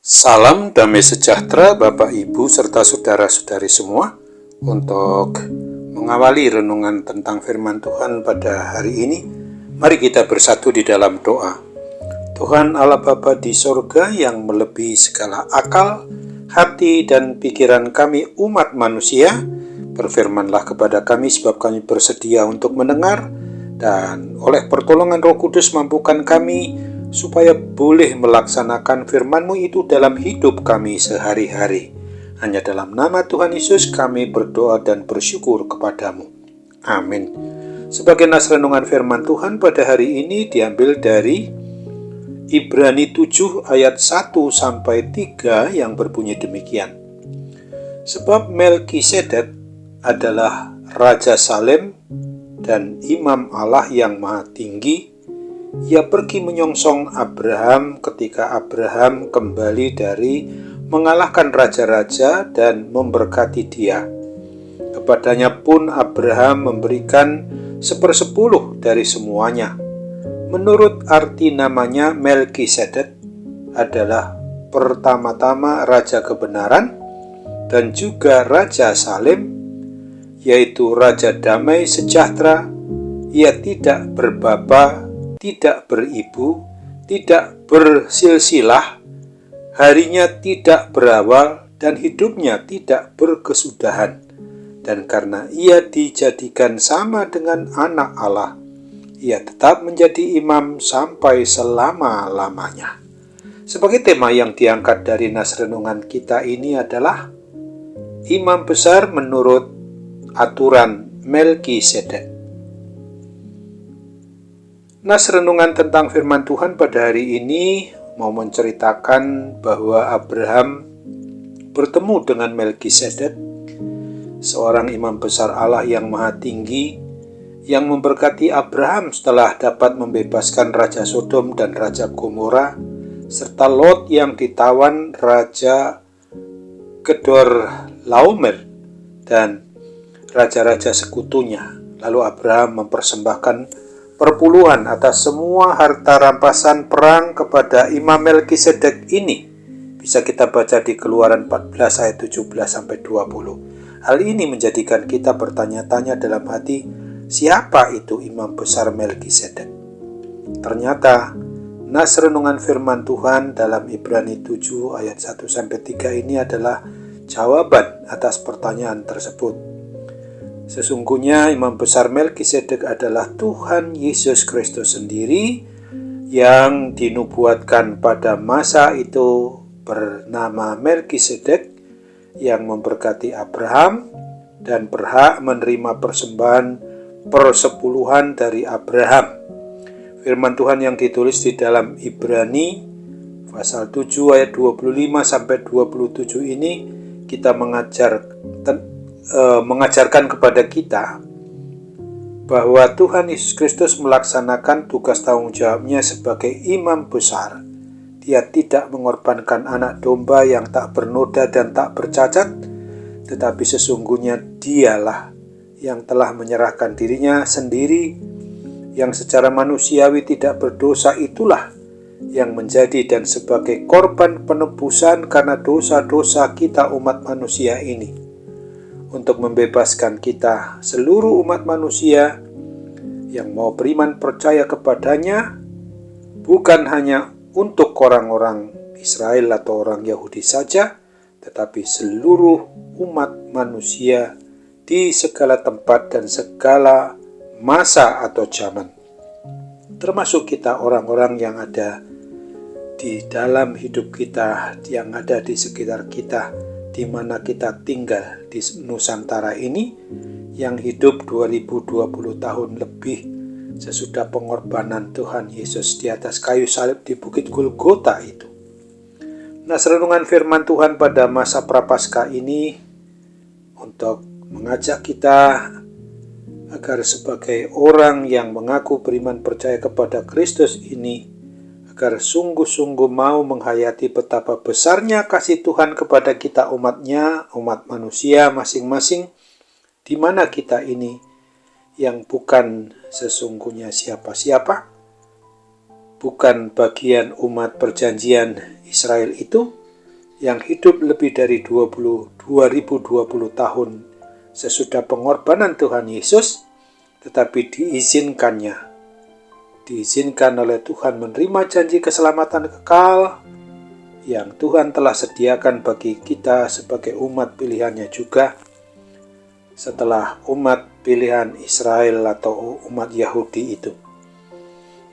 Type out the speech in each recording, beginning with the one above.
Salam damai sejahtera Bapak Ibu serta saudara-saudari semua. Untuk mengawali renungan tentang firman Tuhan pada hari ini, mari kita bersatu di dalam doa. Tuhan Allah Bapa di sorga yang melebihi segala akal, hati dan pikiran kami umat manusia, berfirmanlah kepada kami sebab kami bersedia untuk mendengar, dan oleh pertolongan Roh Kudus mampukan kami supaya boleh melaksanakan firman-Mu itu dalam hidup kami sehari-hari. Hanya dalam nama Tuhan Yesus kami berdoa dan bersyukur kepadamu. Amin. Sebagai nas renungan firman Tuhan pada hari ini diambil dari Ibrani 7 ayat 1-3 yang berbunyi demikian. Sebab Melkisedek adalah Raja Salem dan Imam Allah yang Maha Tinggi. Ia pergi menyongsong Abraham ketika Abraham kembali dari mengalahkan raja-raja dan memberkati dia. Kepadanya pun Abraham memberikan 1/10 dari semuanya. Menurut arti namanya, Melkisedek adalah pertama-tama Raja Kebenaran dan juga Raja Salem, yaitu Raja Damai Sejahtera. Ia tidak berbapa, tidak beribu, tidak bersilsilah, harinya tidak berawal, dan hidupnya tidak berkesudahan. Dan karena ia dijadikan sama dengan anak Allah, ia tetap menjadi imam sampai selama-lamanya. Sebagai tema yang diangkat dari nas renungan kita ini adalah imam besar menurut aturan Melkisedek. Nas renungan tentang firman Tuhan pada hari ini mau menceritakan bahwa Abraham bertemu dengan Melkisedek, seorang imam besar Allah yang Maha Tinggi, yang memberkati Abraham setelah dapat membebaskan Raja Sodom dan Raja Gomora, serta Lot yang ditawan Raja Kedorlaomer dan raja-raja sekutunya. Lalu Abraham mempersembahkan perpuluhan atas semua harta rampasan perang kepada Imam Melkisedek ini. Bisa kita baca di Keluaran 14 ayat 17-20. Hal ini menjadikan kita bertanya-tanya dalam hati, siapa itu imam besar Melkisedek? Ternyata nas renungan firman Tuhan dalam Ibrani 7 ayat 1-3 ini adalah jawaban atas pertanyaan tersebut. Sesungguhnya imam besar Melkisedek adalah Tuhan Yesus Kristus sendiri yang dinubuatkan pada masa itu bernama Melkisedek, yang memberkati Abraham dan berhak menerima persembahan persepuluhan dari Abraham. Firman Tuhan yang ditulis di dalam Ibrani pasal 7 ayat 25-27 ini kita mengajarkan kepada kita bahwa Tuhan Yesus Kristus melaksanakan tugas tanggung jawabnya sebagai imam besar. Dia tidak mengorbankan anak domba yang tak bernoda dan tak bercacat, tetapi sesungguhnya dialah yang telah menyerahkan dirinya sendiri, yang secara manusiawi tidak berdosa, itulah yang menjadi dan sebagai korban penebusan karena dosa-dosa kita umat manusia ini, untuk membebaskan kita seluruh umat manusia yang mau beriman percaya kepadanya, bukan hanya untuk orang-orang Israel atau orang Yahudi saja, tetapi seluruh umat manusia di segala tempat dan segala masa atau zaman, termasuk kita orang-orang yang ada di dalam hidup kita, yang ada di sekitar kita, di mana kita tinggal di Nusantara ini, yang hidup 2020 tahun lebih sesudah pengorbanan Tuhan Yesus di atas kayu salib di Bukit Golgota itu. Nas renungan firman Tuhan pada masa Prapaskah ini untuk mengajak kita agar sebagai orang yang mengaku beriman percaya kepada Kristus ini, agar sungguh-sungguh mau menghayati betapa besarnya kasih Tuhan kepada kita umatnya, umat manusia masing-masing, di mana kita ini yang bukan sesungguhnya siapa-siapa, bukan bagian umat perjanjian Israel itu, yang hidup lebih dari 2020 tahun sesudah pengorbanan Tuhan Yesus, tetapi diizinkan oleh Tuhan menerima janji keselamatan kekal yang Tuhan telah sediakan bagi kita sebagai umat pilihannya juga setelah umat pilihan Israel atau umat Yahudi itu.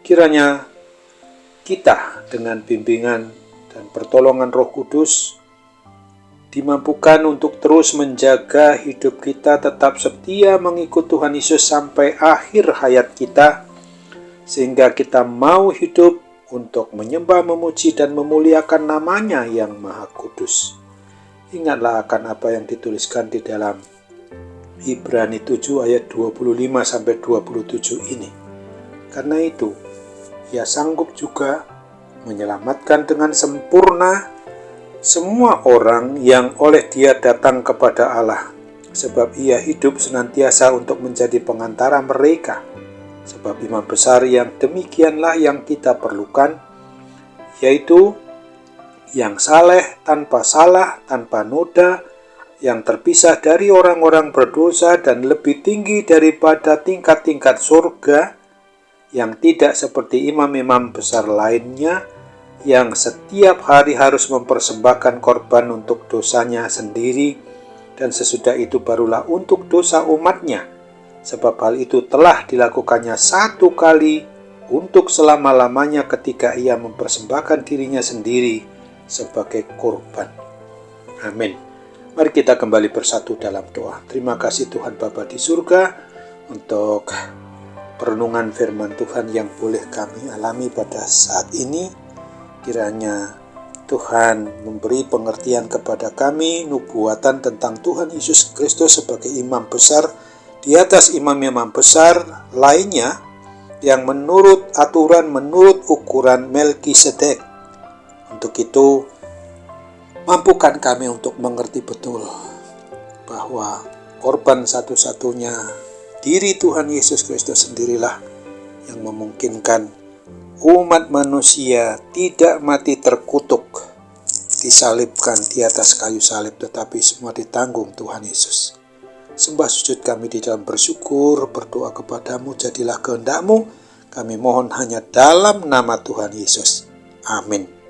Kiranya kita dengan bimbingan dan pertolongan Roh Kudus dimampukan untuk terus menjaga hidup kita tetap setia mengikut Tuhan Yesus sampai akhir hayat kita, sehingga kita mau hidup untuk menyembah, memuji, dan memuliakan namanya yang Maha Kudus. Ingatlah akan apa yang dituliskan di dalam Ibrani 7 ayat 25-27 ini. Karena itu, Ia sanggup juga menyelamatkan dengan sempurna semua orang yang oleh Dia datang kepada Allah, sebab Ia hidup senantiasa untuk menjadi pengantara mereka. Sebab imam besar yang demikianlah yang kita perlukan, yaitu yang saleh, tanpa salah, tanpa noda, yang terpisah dari orang-orang berdosa dan lebih tinggi daripada tingkat-tingkat surga, yang tidak seperti imam-imam besar lainnya, yang setiap hari harus mempersembahkan korban untuk dosanya sendiri, dan sesudah itu barulah untuk dosa umatnya, sebab hal itu telah dilakukannya satu kali untuk selama-lamanya ketika Ia mempersembahkan dirinya sendiri sebagai korban. Amin. Mari kita kembali bersatu dalam doa. Terima kasih Tuhan Bapa di surga untuk perenungan firman Tuhan yang boleh kami alami pada saat ini. Kiranya Tuhan memberi pengertian kepada kami nubuatan tentang Tuhan Yesus Kristus sebagai imam besar di atas imam-imam besar lainnya yang menurut aturan, menurut ukuran Melkisedek. Untuk itu, mampukan kami untuk mengerti betul bahwa korban satu-satunya diri Tuhan Yesus Kristus sendirilah yang memungkinkan umat manusia tidak mati terkutuk, disalibkan di atas kayu salib, tetapi semua ditanggung Tuhan Yesus. Sembah sujud kami di dalam bersyukur, berdoa kepadamu, jadilah kehendak-Mu. Kami mohon hanya dalam nama Tuhan Yesus. Amin.